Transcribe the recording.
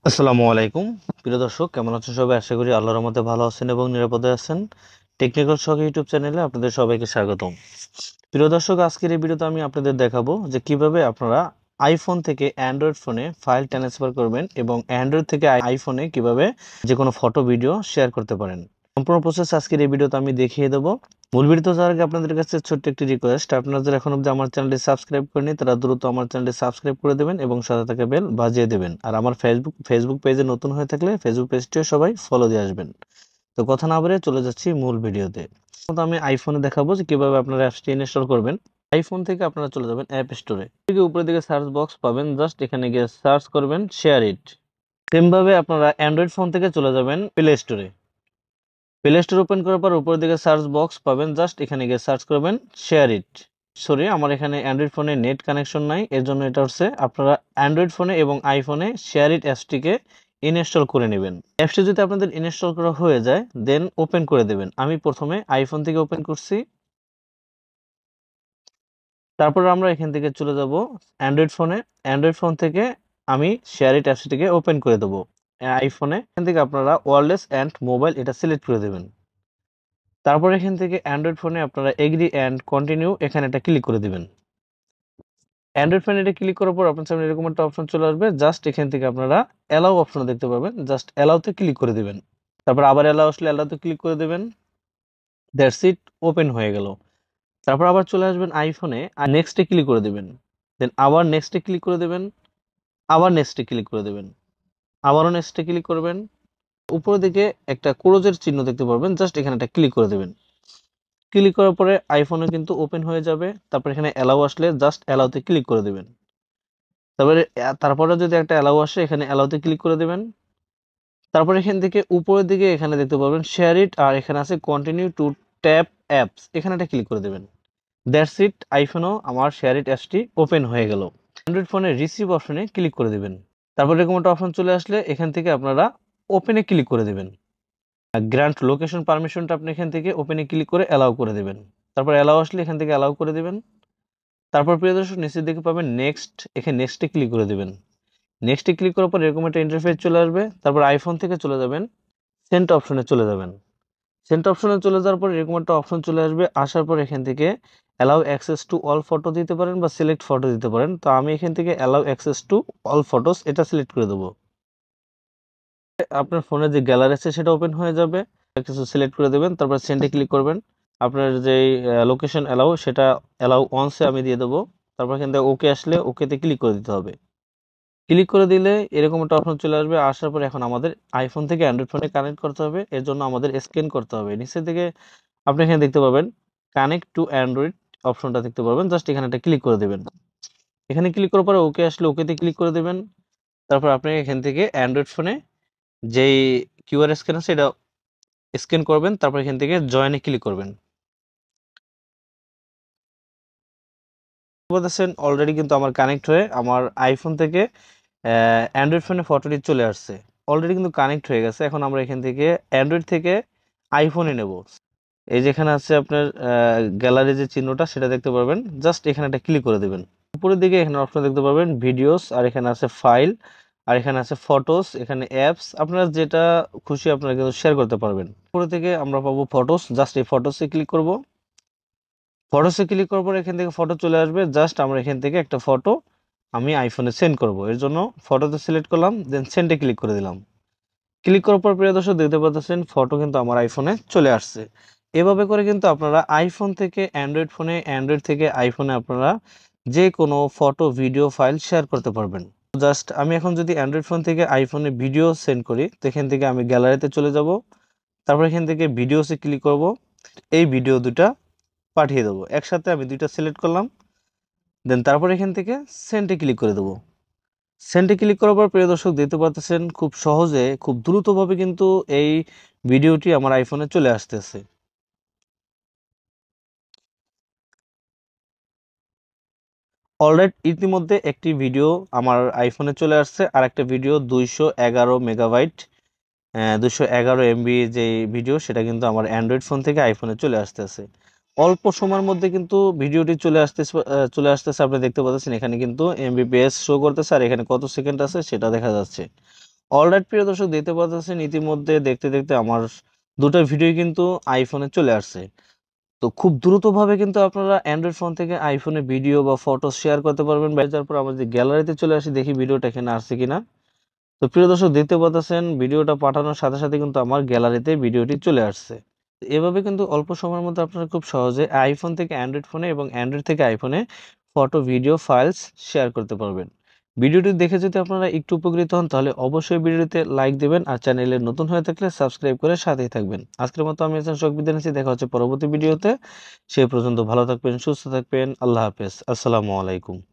আসসালামু আলাইকুম প্রিয় দর্শক, কেমন আছেন সবাই? আশা করি আল্লাহর রহমতে ভালো আছেন এবং নিরাপদে আছেন। টেকনিক্যাল শখ ইউটিউব চ্যানেলে আপনাদের সবাইকে স্বাগতম। প্রিয় দর্শক, আজকের এই ভিডিওতে আমি আপনাদের দেখাবো যে কিভাবে আপনারা আইফোন থেকে অ্যান্ড্রয়েড ফোনে ফাইল ট্রান্সফার করবেন এবং অ্যান্ড্রয়েড থেকে আইফোনে কিভাবে যে কোনো ফটো ভিডিও শেয়ার করতে পারেন। সম্পূর্ণ প্রসেস আজকের এই ভিডিওতে আমি দেখিয়ে দেবো। মূল ভিডিওতে যাওয়ার আগে আপনাদের কাছে ছোট্ট একটি রিকোয়েস্ট, আপনারা যারা এখন অবধি আমার চ্যানেলটি সাবস্ক্রাইব করেনি তারা দ্রুত আমার চ্যানেলটি সাবস্ক্রাইব করে দেবেন এবং সাথে থাকা বেল বাজিয়ে দেবেন। আর আমার ফেসবুক পেজে নতুন হয়ে থাকলে ফেসবুক পেজটিও সবাই ফলো দিয়ে আসবেন। তো কথা না বলে চলে যাচ্ছি মূল ভিডিওতে। তো আমি আইফোনে দেখাবো যে কিভাবে আপনারা অ্যাপসটি ইনস্টল করবেন। আইফোন থেকে আপনারা চলে যাবেন অ্যাপ স্টোরে, উপরের দিকে সার্চ বক্স পাবেন, জাস্ট এখানে গিয়ে সার্চ করবেন শেয়ার ইট। সেম ভাবে আপনারা অ্যান্ড্রয়েড ফোন থেকে চলে যাবেন প্লে স্টোরে। প্লে স্টোর ওপেন করার পর উপরের দিকে সার্চ বক্স পাবেন, জাস্ট এখানে গিয়ে সার্চ করবেন শেয়ার ইট। সরি, আমার এখানে অ্যান্ড্রয়েড ফোনে নেট কানেকশন নাই, এর জন্য এটা হচ্ছে আপনারা অ্যান্ড্রয়েড ফোনে এবং আইফোনে শেয়ার ইট অ্যাপসটিকে ইনস্টল করে নেবেন। অ্যাপসটি যদি আপনাদের ইনস্টল করা হয়ে যায় দেন ওপেন করে দেবেন। আমি প্রথমে আইফোন থেকে ওপেন করছি, তারপর আমরা এখান থেকে চলে যাব অ্যান্ড্রয়েড ফোনে। অ্যান্ড্রয়েড ফোন থেকে আমি শেয়ার ইট অ্যাপসটিকে ওপেন করে দেবো আইফোনে। এখান থেকে আপনারা ওয়্যারলেস অ্যান্ড মোবাইল এটা সিলেক্ট করে দেবেন। তারপর এখান থেকে অ্যান্ড্রয়েড ফোনে আপনারা এগ্রি অ্যান্ড কন্টিনিউ এখানে একটা ক্লিক করে দিবেন। অ্যান্ড্রয়েড ফোনে এটা ক্লিক করার পর আপনার সামনে এরকম একটা অপশন চলে আসবে, জাস্ট এখান থেকে আপনারা অ্যালাউ অপশন দেখতে পাবেন, জাস্ট অ্যালাউতে ক্লিক করে দিবেন। তারপর আবার অ্যালাউ আসলে অ্যালাউতে ক্লিক করে দেবেন। দ্যাটস ইট, ওপেন হয়ে গেল। তারপর আবার চলে আসবেন আইফোনে আর নেক্সটে ক্লিক করে দেবেন। দেন আবার নেক্সটে ক্লিক করে দেবেন, আবার নেক্সটে ক্লিক করে দেবেন, আবারও নেক্সটে ক্লিক করবেন। উপরের দিকে একটা ক্রোজের চিহ্ন দেখতে পারবেন, জাস্ট এখানে একটা ক্লিক করে দেবেন। ক্লিক করার পরে আইফোনে কিন্তু ওপেন হয়ে যাবে। তারপর এখানে অ্যালাউ আসলে জাস্ট অ্যালাউতে ক্লিক করে দেবেন। তারপরে যদি একটা অ্যালাউ আসে এখানে অ্যালাউতে ক্লিক করে দেবেন। তারপর এখান থেকে উপরের দিকে এখানে দেখতে পাবেন শেয়ার ইট, আর এখানে আছে কন্টিনিউ টু ট্যাপ অ্যাপস, এখানে একটা ক্লিক করে দেবেন। দ্যাটস ইট, আইফোনও আমার শেয়ার ইট অ্যাপসটি ওপেন হয়ে গেল। অ্যান্ড্রয়েড ফোনে রিসিভ অপশনে ক্লিক করে দেবেন। তারপর এরকম একটা অপশন চলে আসলে এখান থেকে আপনারা ওপেনে ক্লিক করে দেবেন। গ্র্যান্ট লোকেশন পারমিশনটা আপনি এখান থেকে ওপেনে ক্লিক করে অ্যালাউ করে দেবেন। তারপর অ্যালাউ আসলে এখান থেকে অ্যালাউ করে দেবেন। তারপর প্রিয় দর্শক নিচের দিকে পাবেন নেক্সট, এখানে নেক্সটে ক্লিক করে দেবেন। নেক্সটে ক্লিক করার পর এরকম একটা ইন্টারফেস চলে আসবে। তারপর আইফোন থেকে চলে যাবেন সেন্ট অপশনে চলে যাবেন। সেন্ট অপশনে চলে যাওয়ার পর এরকম একটা অপশন চলে আসবে, আসার পর এখান থেকে allow access to all photo দিতে পারেন বা সিলেক্ট ফটো দিতে পারেন। তো আমি এখান থেকে allow access to all photos এটা সিলেক্ট করে দেবো। আপনার ফোনে যে গ্যালারি আছে সেটা ওপেন হয়ে যাবে। কিছু সিলেক্ট করে দেবেন, তারপর সেন্ডে ক্লিক করবেন। আপনার যে লোকেশন অ্যালাউ সেটা অ্যালাউ অনসে আমি দিয়ে দেবো। তারপর এখান থেকে ওকে আসলে ওকেতে ক্লিক করে দিতে হবে। ক্লিক করে দিলে এরকম একটা অপশন চলে আসবে। আসার পর এখন আমাদের আইফোন থেকে অ্যান্ড্রয়েড ফোনে কানেক্ট করতে হবে, এর জন্য আমাদের স্ক্যান করতে হবে। নিচের দিকে আপনি এখানে দেখতে পাবেন কানেক্ট টু অ্যান্ড্রয়েড অপশনটা দেখতে পাবেন, জাস্ট এখানে একটা ক্লিক করে দেবেন। এখানে ক্লিক করার পরে ওকে আসলে ওকেতে ক্লিক করে দেবেন। তারপর আপনি এখান থেকে অ্যান্ড্রয়েড ফোনে যেই কিউআর স্ক্যান আছে এটা স্ক্যান করবেন। তারপর এখান থেকে জয়েনে ক্লিক করবেন। বলতেছেন অলরেডি কিন্তু আমার কানেক্ট হয়ে আমার আইফোন থেকে অ্যান্ড্রয়েড ফোনে ফটোটি চলে আসছে। অলরেডি কিন্তু কানেক্ট হয়ে গেছে। এখন আমরা এখান থেকে অ্যান্ড্রয়েড থেকে আইফোনে নেব। এই যেখানে আছে আপনার গ্যালারি যে চিহ্নটা সেটা দেখতে পারবেন, জাস্ট এখানে একটা ক্লিক করে দেবেন। উপরের দিকে এখানে অপশন দেখতে পাবেন ভিডিওস, আর এখানে আছে ফাইল, আর এখানে আছে ফটোস, এখানে অ্যাপস, আপনারা যেটা খুশি আপনারা কিন্তু শেয়ার করতে পারবেন। উপরে থেকে আমরা পাবো ফটোস, জাস্ট এই ফটোসে ক্লিক করব। ফটোসে ক্লিক করার পর এখান থেকে ফটো চলে আসবে, জাস্ট আমরা এখান থেকে একটা ফটো আমি আইফোনে সেন্ড করব। এর জন্য ফটোতে সিলেক্ট করলাম, দেন সেন্ডে ক্লিক করে দিলাম। ক্লিক করার পর প্রিয় দর্শক দেখতে পাচ্ছেন ফটো কিন্তু আমার আইফোনে চলে আসছে। এভাবে করে কিন্তু আপনারা আইফোন থেকে অ্যান্ড্রয়েড ফোনে, অ্যান্ড্রয়েড থেকে আইফোনে আপনারা যে কোনো ফটো ভিডিও ফাইল শেয়ার করতে পারবেন। জাস্ট আমি এখন যদি অ্যান্ড্রয়েড ফোন থেকে আইফোনে ভিডিও সেন্ড করি তো এখান থেকে আমি গ্যালারিতে চলে যাব। তারপর এখান থেকে ভিডিওসে ক্লিক করব, এই ভিডিও দুটা পাঠিয়ে দেবো। একসাথে আমি দুইটা সিলেক্ট করলাম, দেন তারপর এখান থেকে সেন্ডে ক্লিক করে দেবো। সেন্ডে ক্লিক করার পর প্রিয় দর্শক দেখতে পাচ্ছেন খুব সহজে খুব দ্রুতভাবে কিন্তু এই ভিডিওটি আমার আইফোনে চলে আসতেছে। অলরাইট, ইতিমধ্যে একটি ভিডিও আমার আইফোনে চলে আসছে, আর একটা ভিডিও 211 মেগাবাইট 211 MB যে ভিডিও সেটা কিন্তু আমার অ্যান্ড্রয়েড ফোন থেকে আইফোনে চলে আসতেছে। অল্প সময়ের মধ্যে কিন্তু ভিডিওটি চলে আসতেছে। আপনি দেখতে পাচ্ছেন এখানে কিন্তু এমবিপিএস শো করতেছে, আর এখানে কত সেকেন্ড আছে সেটা দেখা যাচ্ছে। অলরাইট প্রিয় দর্শক, দেখতে পাচ্ছেন ইতিমধ্যে দেখতে দেখতে আমার দুটো ভিডিও কিন্তু আইফোনে চলে আসছে। তো খুব দ্রুতভাবে কিন্তু আপনারা অ্যান্ড্রয়েড ফোন থেকে আইফোনে ভিডিও বা ফটো শেয়ার করতে পারবেন। তারপর আমরা যে গ্যালারিতে চলে আসি, দেখি ভিডিওটা এখানে আসছে কিনা। তো প্রিয় দর্শক, দেখতে পাচ্ছেন ভিডিওটা পাঠানোর সাথে সাথে কিন্তু আমার গ্যালারিতে ভিডিওটি চলে আসছে। এভাবে কিন্তু অল্প সময়ের মধ্যে আপনারা খুব সহজে আইফোন থেকে অ্যান্ড্রয়েড ফোনে এবং অ্যান্ড্রয়েড থেকে আইফোনে ফটো, ভিডিও, ফাইলস শেয়ার করতে পারবেন। ভিডিওটি দেখে যদি আপনারা একটু উপকৃত হন, তাহলে অবশ্যই ভিডিওতে লাইক দেবেন, আর চ্যানেলে নতুন হয়ে থাকলে সাবস্ক্রাইব করে সাথেই থাকবেন। আজকের মতো আমি শোক বিদায় নিচ্ছি। দেখা হচ্ছে পরবর্তী ভিডিওতে। সেই পর্যন্ত ভালো থাকবেন, সুস্থ থাকবেন। আল্লাহ হাফেজ। আসসালামু আলাইকুম।